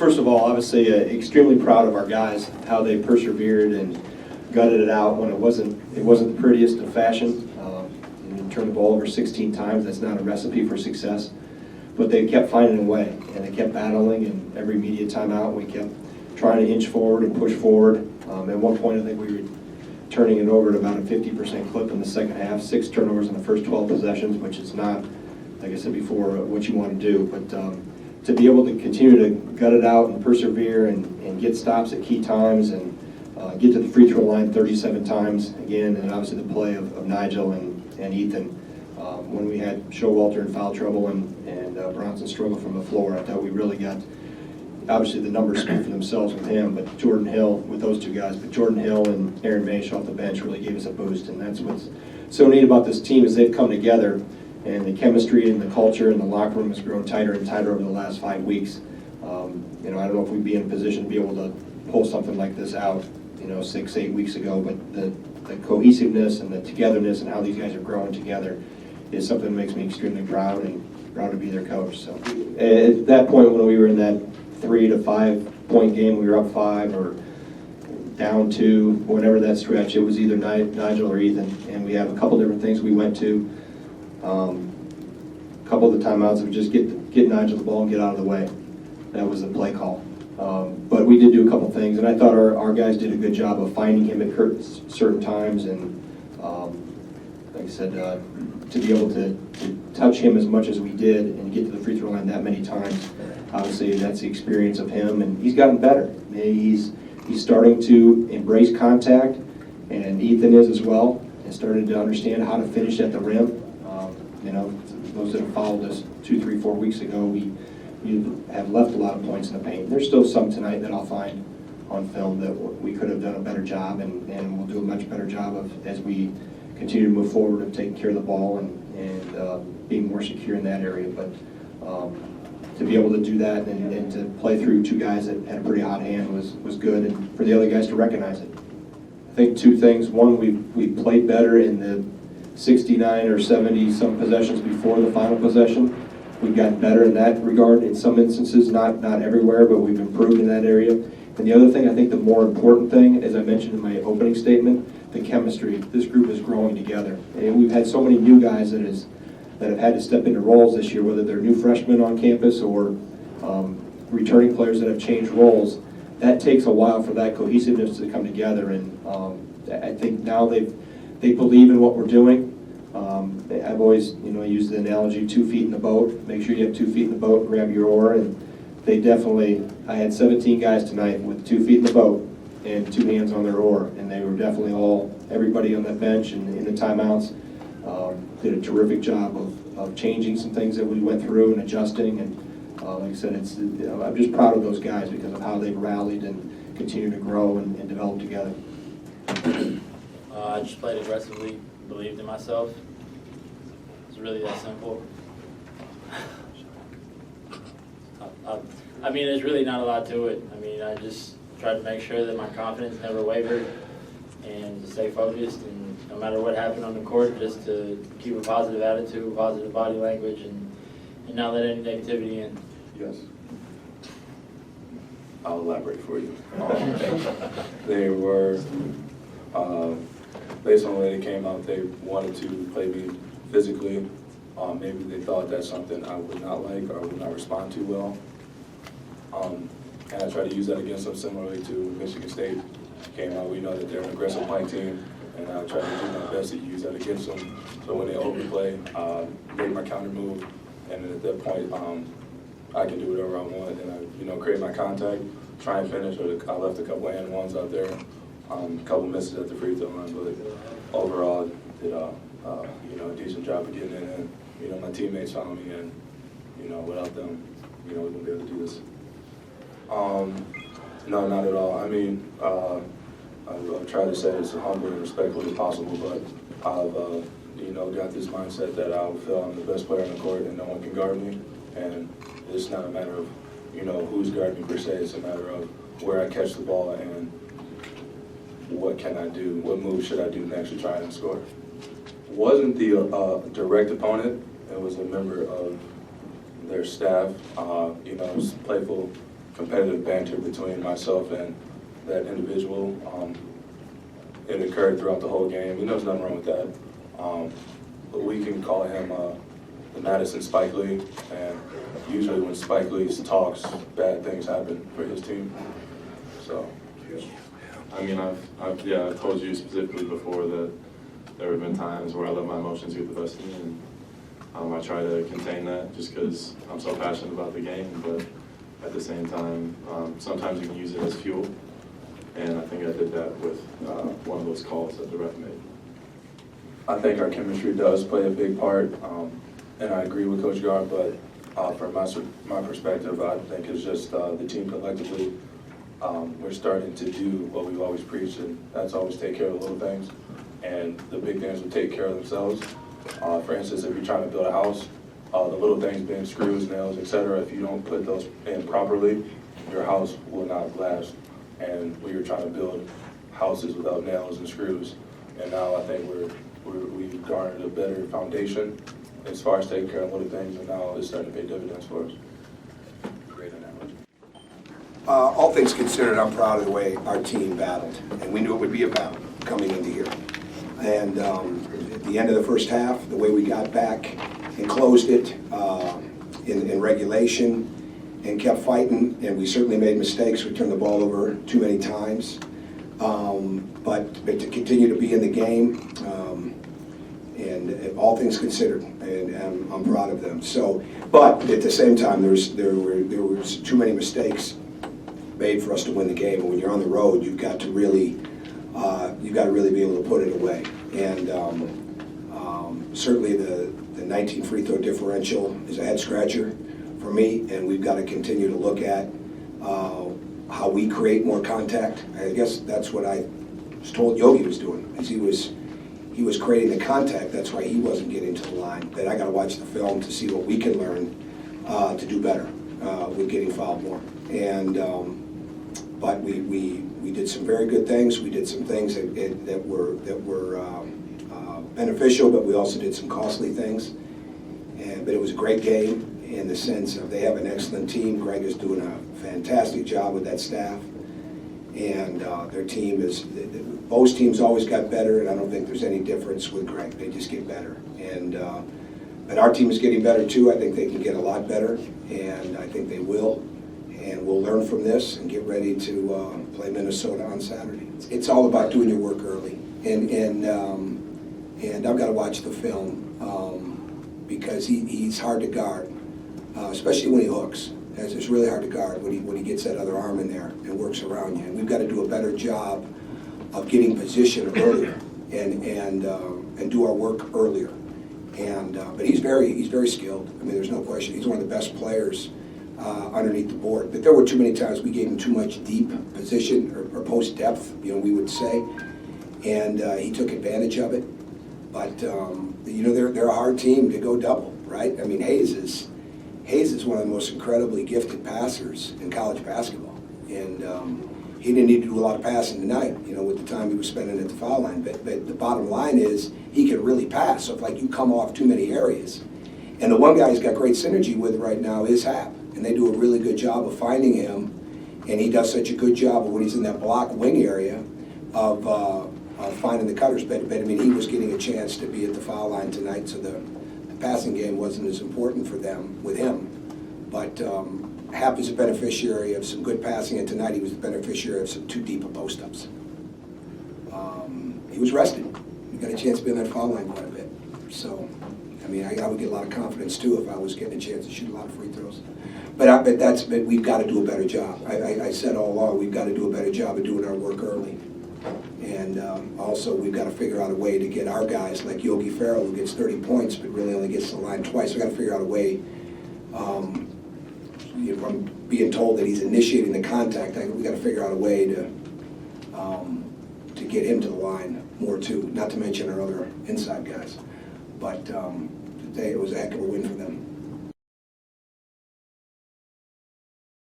first of all, obviously extremely proud of our guys, how they persevered and gutted it out when it wasn't the prettiest of fashion. You turn the ball over 16 times, that's not a recipe for success. But they kept finding a way, and they kept battling, and every media timeout we kept trying to inch forward and push forward. At one point I think we were turning it over at about a 50% clip in the second half, 6 turnovers in the first 12 possessions, which is not, like I said before, what you want to do. But to be able to continue to gut it out and persevere and get stops at key times and get to the free throw line 37 times again, and obviously the play of Nigel and Ethan when we had Showalter in foul trouble and Bronson struggled from the floor. I thought we really got, obviously the numbers speak for themselves with him, but Jordan Hill with those two guys, but Jordan Hill and Aaron Mash off the bench really gave us a boost, and that's what's so neat about this team is they've come together, and the chemistry and the culture and the locker room has grown tighter and tighter over the last 5 weeks. I don't know if we'd be in a position to be able to pull something like this out, 6-8 weeks ago, but the cohesiveness and the togetherness and how these guys are growing together is something that makes me extremely proud and proud to be their coach. So at that point when we were in that 3 to 5 point game, we were up 5 or down 2, whatever that stretch, it was either Nigel or Ethan, and we have a couple different things we went to. A couple of the timeouts of just get Nigel the ball and get out of the way. That was the play call. But we did do a couple things, and I thought our guys did a good job of finding him at certain times, and like I said, to be able to touch him as much as we did and get to the free throw line that many times, obviously that's the experience of him, and he's gotten better. He's starting to embrace contact, and Ethan is as well, and started to understand how to finish at the rim. Those that have followed us 2, 3, 4 weeks ago, we have left a lot of points in the paint. There's still some tonight that I'll find on film that we could have done a better job, and we'll do a much better job of as we continue to move forward of taking care of the ball and being more secure in that area. But to be able to do that and to play through 2 guys that had a pretty hot hand was good, and for the other guys to recognize it. I think 2 things. One, we played better in the 69 or 70 some possessions before the final possession. We've gotten better in that regard in some instances, not everywhere, but we've improved in that area. And the other thing, I think the more important thing, as I mentioned in my opening statement, the chemistry. This group is growing together. And we've had so many new guys that have had to step into roles this year, whether they're new freshmen on campus or returning players that have changed roles. That takes a while for that cohesiveness to come together, and I think now they believe in what we're doing. I've always, used the analogy 2 feet in the boat. Make sure you have 2 feet in the boat and grab your oar. And they definitely, I had 17 guys tonight with 2 feet in the boat and 2 hands on their oar. And they were definitely everybody on that bench and in the timeouts did a terrific job of changing some things that we went through and adjusting. And like I said, I'm just proud of those guys because of how they've rallied and continue to grow and develop together. I just played aggressively, believed in myself. It's really that simple. There's really not a lot to it. I just tried to make sure that my confidence never wavered and to stay focused, and no matter what happened on the court, just to keep a positive attitude, positive body language, and not let any negativity in. Yes. I'll elaborate for you. They were, based on the way they came out, they wanted to play me physically. Maybe they thought that's something I would not like or would not respond to well. And I tried to use that against them similarly to Michigan State. Came out, we know that they're an aggressive playing team, and I tried to do my best to use that against them. So when they overplay, made my counter move, and then at that point, I can do whatever I want, and I, create my contact, try and finish. I left a couple and ones out there, a couple misses at the free throw line, but overall did a decent job of getting in. And my teammates found me, and without them, we wouldn't be able to do this. No, not at all. I've tried to say it as humble and respectful as possible, but I've got this mindset that I feel I'm the best player on the court and no one can guard me. And it's not a matter of who's guarding me per se. It's a matter of where I catch the ball and what can I do, what move should I do next to try and score. Wasn't the direct opponent. It was a member of their staff. It was playful competitive banter between myself and that individual. It occurred throughout the whole game. There's nothing wrong with that. But we can call him the Madison Spike Lee, and usually when Spike Lee talks, bad things happen for his team. So, I mean, I've told you specifically before that there have been times where I let my emotions get the best of me, and I try to contain that just because I'm so passionate about the game. But at the same time, sometimes you can use it as fuel, and I think I did that with one of those calls that the ref made. I think our chemistry does play a big part, and I agree with Coach Gard, but from my perspective, I think it's just the team collectively. We're starting to do what we've always preached, and that's always take care of the little things, and the big things will take care of themselves. For instance, if you're trying to build a house, the little things being screws, nails, etc., if you don't put those in properly, your house will not last. And we were trying to build houses without nails and screws, and now I think we've garnered a better foundation as far as taking care of little things, and now it's starting to pay dividends for us. Great analogy. All things considered, I'm proud of the way our team battled, and we knew it would be a battle coming into here. And at the end of the first half, the way we got back and closed it in regulation and kept fighting, and we certainly made mistakes. We turned the ball over too many times. But to continue to be in the game, and all things considered, and I'm proud of them. So, but at the same time, there was too many mistakes made for us to win the game. And when you're on the road, you've got to really be able to put it away. And certainly the 19 free throw differential is a head scratcher for me, and we've got to continue to look at how we create more contact. I guess that's what I was told Yogi was doing, is he was creating the contact. That's why he wasn't getting to the line. But I got to watch the film to see what we can learn to do better with getting fouled more. And but we did some very good things. We did some things that were beneficial, but we also did some costly things. But it was a great game in the sense of they have an excellent team. Greg is doing a fantastic job with that staff. And their team both teams always got better, and I don't think there's any difference with Greg. They just get better. And but our team is getting better too. I think they can get a lot better, and I think they will. And we'll learn from this and get ready to play Minnesota on Saturday. It's all about doing your work early. And I've got to watch the film because he's hard to guard, especially when he hooks. It's really hard to guard when he gets that other arm in there and works around you. And we've got to do a better job of getting position earlier and do our work earlier. But he's very skilled. I mean, there's no question. He's one of the best players underneath the board. But there were too many times we gave him too much deep position or post depth, we would say, and he took advantage of it. But they're a hard team to go double, right? I mean, Hayes is one of the most incredibly gifted passers in college basketball, and he didn't need to do a lot of passing tonight, with the time he was spending at the foul line. But the bottom line is he can really pass. So if you come off too many areas, and the one guy he's got great synergy with right now is Happ, and they do a really good job of finding him, and he does such a good job of when he's in that block wing area of finding the cutters. But I mean, he was getting a chance to be at the foul line tonight, so the passing game wasn't as important for them with him. But Happ is a beneficiary of some good passing, and tonight he was the beneficiary of some too deep of post-ups. He was rested. He got a chance to be on that foul line quite a bit. So, I mean, I would get a lot of confidence too if I was getting a chance to shoot a lot of free throws. But we've got to do a better job. I said all along, we've got to do a better job of doing our work early. And also, we've got to figure out a way to get our guys like Yogi Ferrell, who gets 30 points but really only gets to the line twice. We've got to figure out a way. I'm being told that he's initiating the contact. We've got to figure out a way to get him to the line more too. Not to mention our other inside guys. But today it was a heck of a win for them.